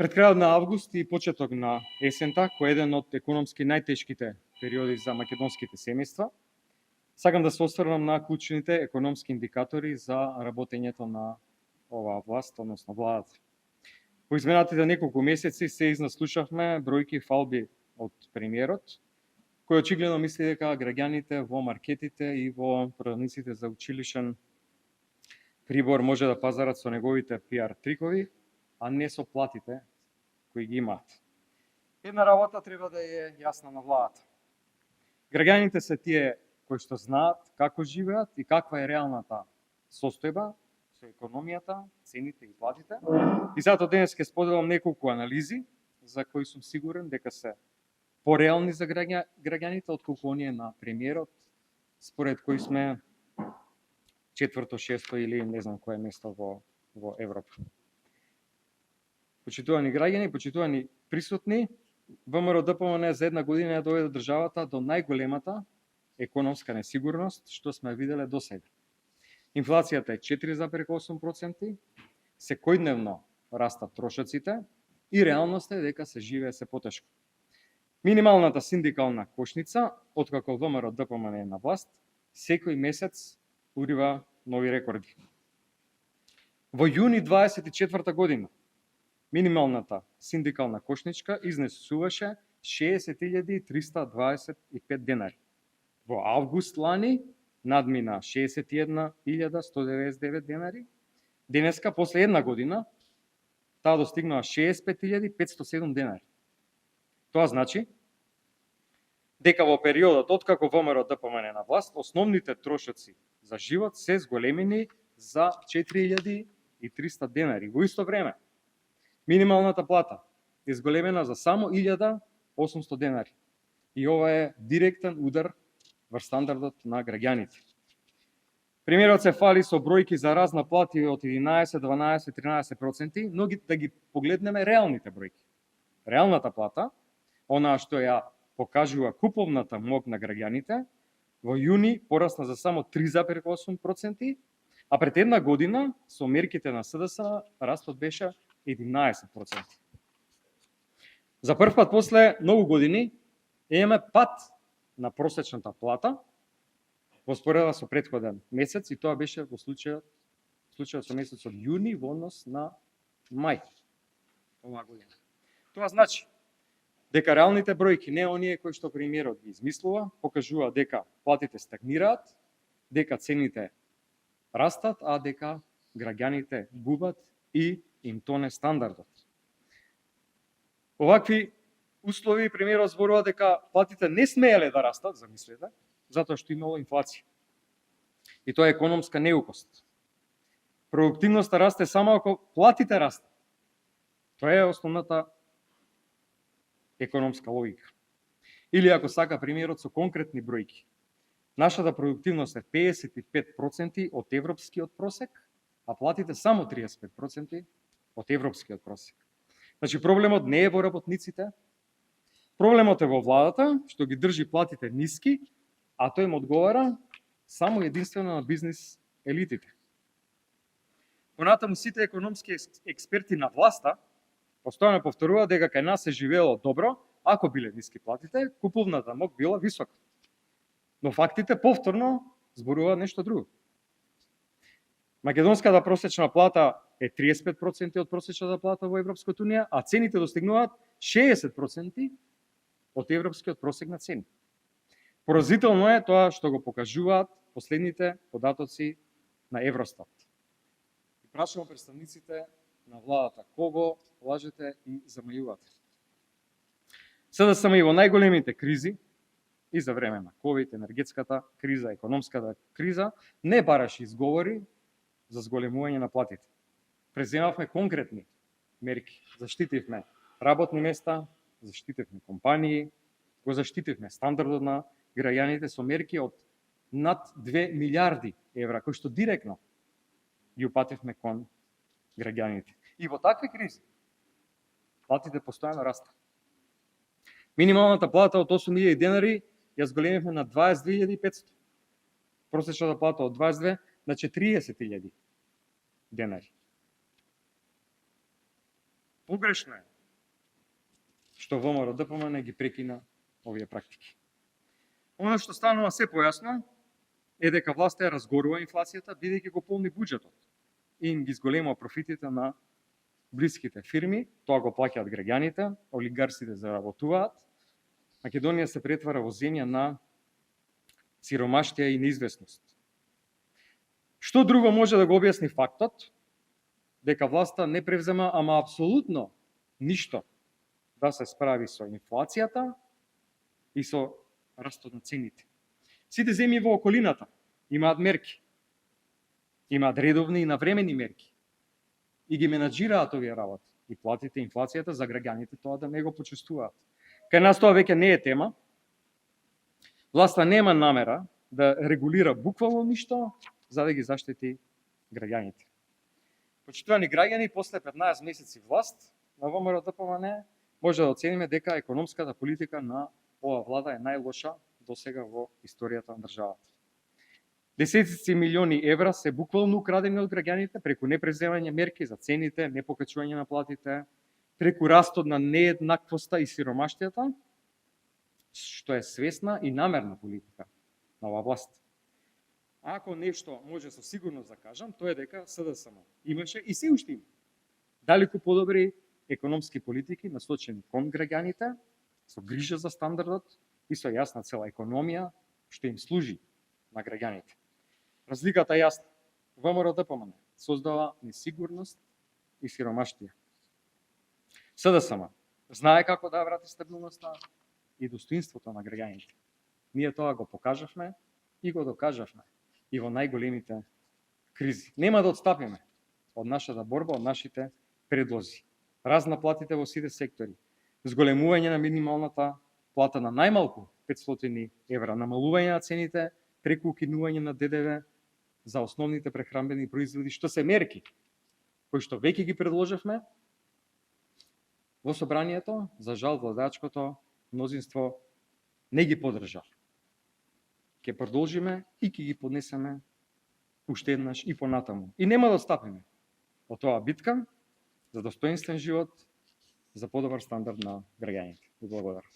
Пред крајот на август и почеток на есента, кој е еден од економски најтешките периоди за македонските семејства, сакам да се осврнам на клучните економски индикатори за работењето на оваа власт, односно владата. Во изминатите неколку месеци се изнаслушавме бројки фалби од премиерот, кој очигледно мисли дека граѓаните во маркетите и во продавниците за училишен прибор може да пазарат со неговите пиар трикови, а не со платите кои ги имаат. Една работа треба да е јасна на владата. Граѓаните се тие кои што знаат како живеат и каква е реалната состојба со економијата, цените и платите. И затоа денес ќе споделам неколку анализи за кои сум сигурен дека се пореални за граѓаните отколку оние на премиерот, според кои сме четврто, шесто или не знам кое место во Европа. Почитувани граѓани, почитувани присутни, ВМРО-ДПМН за една година ја доведе државата до најголемата економска несигурност што сме виделе до сега. Инфлацијата е 4,8%, секојдневно растат трошоците и реалноста е дека се живее се потешко. Минималната синдикална кошница, откако ВМРО-ДПМН е на власт, секој месец урива нови рекорди. Во јуни 24 година минималната синдикална кошничка изнесуваше 60.325 денари. Во август лани надмина 61.199 денари. Денеска, после една година, таа достигнува 65.507 денари. Тоа значи дека во периодот откако ВМРО-ДПМН на власт, основните трошоци за живот се зголемени за 4.300 денари. Во исто време, минималната плата е зголемена за само 1.800 денари. И ова е директен удар врз стандардот на граѓаните. Премиерот се фали со бројки за раст на плати од 11, 12, 13%, но да ги погледнеме реалните бројки. Реалната плата, онаа што ја покажува куповната мог на граѓаните, во јуни порасна за само 3,8%, а пред една година со мерките на СДС растот беше 11%. За прв пат после многу години имаме пат на просечната плата во споредба со претходен месец и тоа беше во случајот со месецот јуни во однос на мај оваа година. Тоа значи дека реалните бројки, не оние кои што премиерот ги измислува, покажува дека платите стагнираат, дека цените растат, а дека граѓаните губат и им тоне стандардот. Овакви услови премиерот зборува дека платите не смееле да растат, замислете, затоа што имало инфлација. И тоа е економска неукост. Продуктивноста расте само ако платите растат. Тоа е основната економска логика. Или ако сака премиерот со конкретни бројки. Нашата продуктивност е 55% од европскиот просек, а платите само 35% од европскиот просек. Значи проблемот не е во работниците, проблемот е во владата, што ги држи платите ниски, а тој им одговара само единствено на бизнис елитите. Понатаму сите економски експерти на власта постојано повторуваат дека кај нас се живеело добро, ако биле ниски платите, куповната мок била висока. Но фактите повторно зборуваат нешто друго. Македонската просечна плата е 35% од просечната плата во Европската унија, а цените достигнуваат 60% од европскиот просек на цени. Поразително е тоа што го покажуваат последните податоци на Евростат. И прашувам представниците на владата, кого лажете и замајувате. СДСМ и во најголемите кризи, и за време на ковид, енергетската криза, економската криза, не бараше изговори за зголемување на платите. Преземавме конкретни мерки. Заштитивме работни места, заштитивме компании, го заштитивме стандардот на граѓаните со мерки од над 2 милиарди евра, кои што директно ги упативме кон граѓаните. И во такви кризи платите постојано растат. Минималната плата од 8.000 денари ја зголемивме на 22.500. Просечната плата од 22 на 40.000 денари. Погрешно е што ВМРО ДПМН ги прекина овие практики. Оно што станува се појасно е дека власта ја разгорува инфлацијата, бидејќи го полни буџетот и им ги зголемува профитите на блиските фирми, тоа го плаќаат граѓаните, олигарсите заработуваат, Македонија се претвара во земја на сиромаштија и неизвестност. Што друго може да го објасни фактот дека власта не превзема ама апсолутно ништо да се справи со инфлацијата и со растот на цените. Сите земји во околината имаат мерки. Имаат редовни и навремени мерки. И ги менаџираат овие работи. И платите, инфлацијата за граѓаните тоа да не го почувствуваат. Кај нас тоа веќе не е тема. Власта нема намера да регулира буквално ништо за да ги заштити граѓаните. Почитувани граѓани, после 15 месеци власт на ВМРО ДПМН може да оцениме дека економската политика на ова влада е најлоша досега во историјата на државата. Десетици милиони евра се буквално украдени од граѓаните преку непревземање мерки за цените, непокачување на платите, преку растот на нееднаквоста и сиромаштијата, што е свесна и намерна политика на оваа власт. Ако нешто може со сигурност да кажам, тоа е дека СДСМ имаше и се уште има далеку подобри економски политики насочени кон граѓаните, со грижа за стандардот и со јасна цела економија што им служи на граѓаните. Разликата е јасна. ВМРО ДПМН создава несигурност и сиромаштија. СДСМ знае како да врати стабилноста и достоинството на граѓаните. Ние тоа го покажавме и го докажавме и во најголемите кризи. Нема да отстапиме од нашата борба, од нашите предлози. Раст на платите во сите сектори, зголемување на минималната плата на најмалку 500 евра, намалување на цените преку укинување на ДДВ за основните прехранбени производи, што се мерки кои што веќе ги предложивме во собранието, за жал владачкото мнозинство не ги поддржа. Ќе продолжиме и ќе ги поднесеме уште еднаш и понатаму. И нема да отстапиме од тоа битка за достоинствен живот, за подобар стандард на граѓаните. Благодарам.